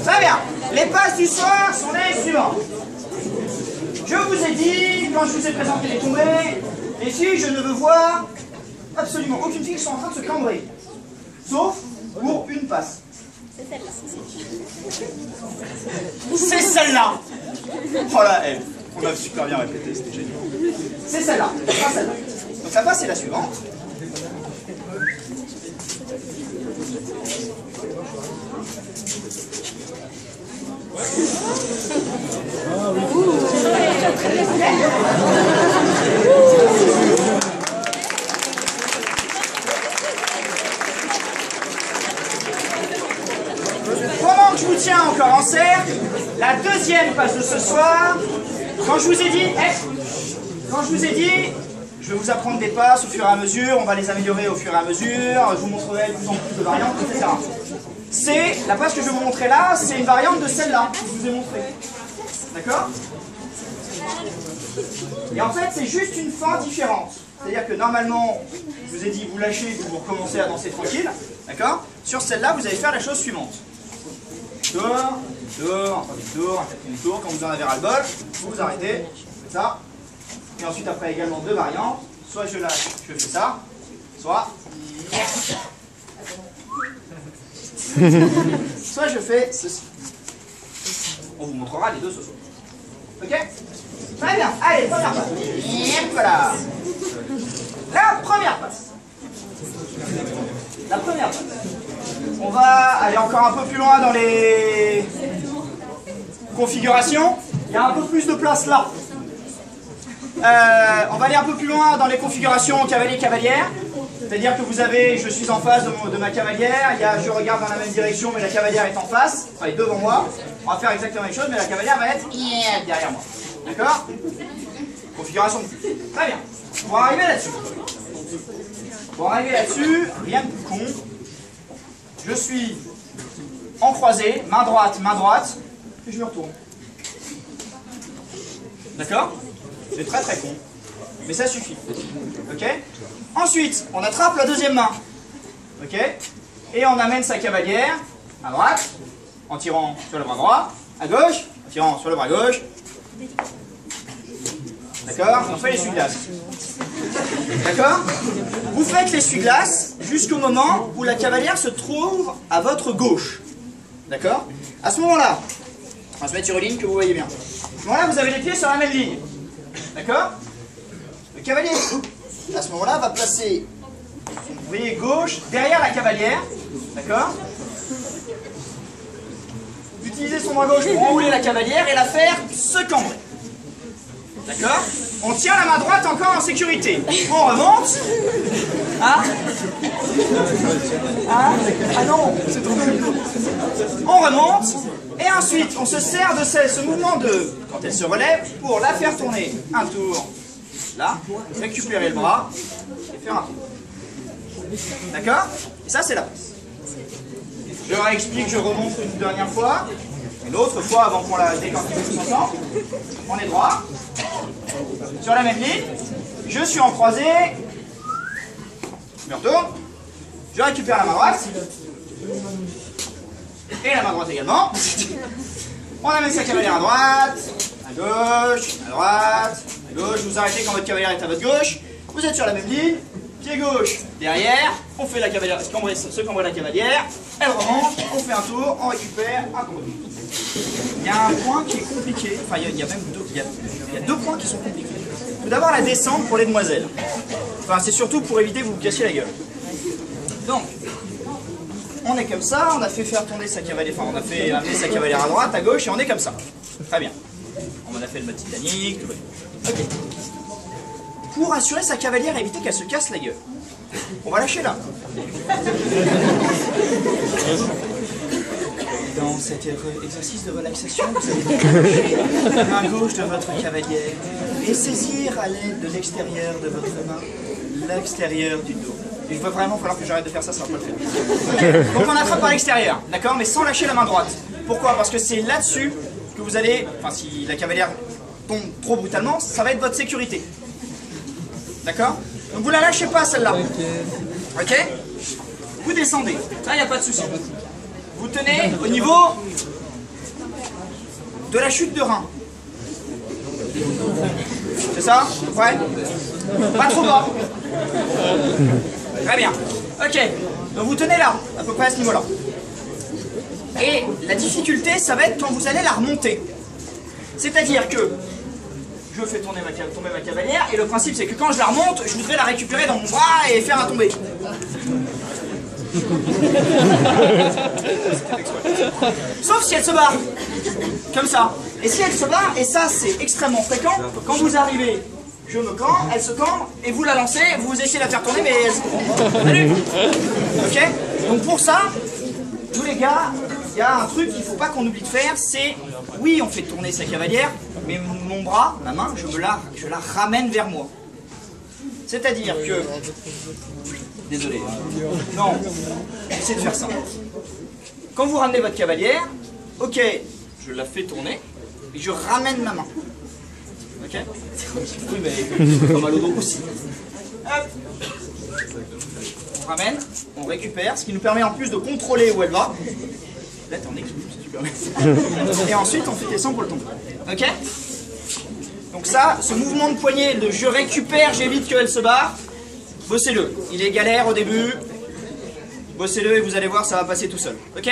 Très bien. Les passes du soir sont les suivantes. Je vous ai dit, quand je vous ai présenté les tombées, les filles, je ne veux voir absolument aucune fille qui soit en train de se cambrer. Sauf pour une passe. C'est celle-là. Oh là, elle. On a super bien répété, c'était génial. C'est celle-là, pas celle-là. Donc la passe c'est la suivante. Pendant que je vous tiens encore en cercle, la deuxième passe de ce soir, quand je vous ai dit, je vais vous apprendre des passes au fur et à mesure, on va les améliorer au fur et à mesure, je vous montrerai de plus en plus de variantes, etc. C'est, la passe que je vais vous montrer là, c'est une variante de celle-là que je vous ai montrée. D'accord? Et en fait, c'est juste une fin différente. C'est-à-dire que normalement, je vous ai dit, vous lâchez, vous recommencez à danser tranquille. D'accord? Sur celle-là, vous allez faire la chose suivante. Tour, un troisième tour, un quatrième tour, quand vous en avez ras-le-bol, vous vous arrêtez, vous faites ça. Et ensuite, après, également deux variantes. Soit je lâche, je fais ça, soit... soit je fais ceci. On vous montrera les deux ce soir. Ok? Très bien. Allez, première passe. Et voilà. La première passe. La première passe. On va aller encore un peu plus loin dans les configurations. Il y a un peu plus de place là. On va aller un peu plus loin dans les configurations cavalier-cavalière. C'est-à-dire que vous avez, je suis en face de ma cavalière, je regarde dans la même direction, mais la cavalière est en face, enfin elle est devant moi. On va faire exactement la même chose, mais la cavalière va être derrière moi. D'accord? Configuration de plus. Très bien. Pour arriver là-dessus, rien de plus con. Je suis en croisée, main droite, et je me retourne. D'accord? C'est très très con, mais ça suffit. Ok? Ensuite, on attrape la deuxième main. Ok? Et on amène sa cavalière à droite, en tirant sur le bras droit, à gauche, en tirant sur le bras gauche. D'accord? On fait l'essuie-glace. D'accord? Vous faites l'essuie-glace jusqu'au moment où la cavalière se trouve à votre gauche. D'accord? À ce moment-là, on va se mettre sur une ligne que vous voyez bien. À ce moment-là, vous avez les pieds sur la même ligne. D'accord? Le cavalier, à ce moment-là, va placer son pied gauche derrière la cavalière. D'accord? Utiliser son bras gauche pour enrouler la cavalière et la faire se cambrer. D'accord? On tient la main droite encore en sécurité. On remonte. Ah non, c'est trop cool. On remonte. Et ensuite, on se sert de ce mouvement quand elle se relève, pour la faire tourner un tour. Là, récupérer le bras et faire un tour. D'accord? Et ça, c'est la passe. Je réexplique, je remonte une dernière fois. Une autre fois avant qu'on la décante tous ensemble. On est droit. Sur la même ligne. Je suis en croisée. Je me retourne. Je récupère la main droite. Et la main droite également. On amène sa cavalière à droite, à gauche, à droite, à gauche. Vous arrêtez quand votre cavalière est à votre gauche. Vous êtes sur la même ligne. Pied gauche derrière. On fait la cavalière, se cambrer la cavalière. Elle remonte. On fait un tour. On récupère un combo. Il y a un point qui est compliqué. Enfin, il y a même deux points qui sont compliqués. Tout d'abord, la descente pour les demoiselles. Enfin, c'est surtout pour éviter que vous vous cassiez la gueule. Donc, on est comme ça, on a fait faire tourner sa cavalière, enfin on a fait amener sa cavalière à droite, à gauche, et on est comme ça. Très bien. On a fait le mode Titanic, tout va bien. Ok. Pour assurer sa cavalière et éviter qu'elle se casse la gueule, on va lâcher là. Dans cet exercice de relaxation, vous allez toucher la main gauche de votre cavalière et saisir à l'aide de l'extérieur de votre main l'extérieur du dos. Il va vraiment falloir que j'arrête de faire ça, ça va pas le faire. Donc on attrape par l'extérieur, d'accord, mais sans lâcher la main droite. Pourquoi? Parce que c'est là-dessus que vous allez, enfin si la cavalière tombe trop brutalement, ça va être votre sécurité. D'accord? Donc vous la lâchez pas celle-là. Ok? Vous descendez, là il n'y a pas de souci. Vous tenez au niveau de la chute de rein. C'est ça? Ouais. Pas trop bas. Très bien. Ok. Donc vous tenez là, à peu près à ce niveau-là. Et la difficulté, ça va être quand vous allez la remonter. C'est-à-dire que je fais tomber ma cavalière, et le principe c'est que quand je la remonte, je voudrais la récupérer dans mon bras et faire un tombé. Sauf si elle se barre. Comme ça. Et si elle se barre, et ça c'est extrêmement fréquent, quand vous arrivez, je me cambre, elle se cambre, et vous la lancez, vous essayez de la faire tourner, mais elle se... Salut. Ok? Donc pour ça, tous les gars, il y a un truc qu'il ne faut pas qu'on oublie de faire, c'est, oui, on fait tourner sa cavalière, mais mon bras, ma main, je la ramène vers moi. C'est-à-dire que... Désolé. Non, essayez de faire ça. Quand vous ramenez votre cavalière, ok, je la fais tourner, et je ramène ma main. Ok? Oui, mais comme à l'autre aussi. Hop. On ramène, on récupère, ce qui nous permet en plus de contrôler où elle va. Là, t'es en équilibre, si tu permets. Et ensuite, on fait descendre pour le tomber. Ok? Donc ça, ce mouvement de poignet, de je récupère, j'évite qu'elle se barre, bossez-le. Il est galère au début. Bossez-le et vous allez voir, ça va passer tout seul. Ok?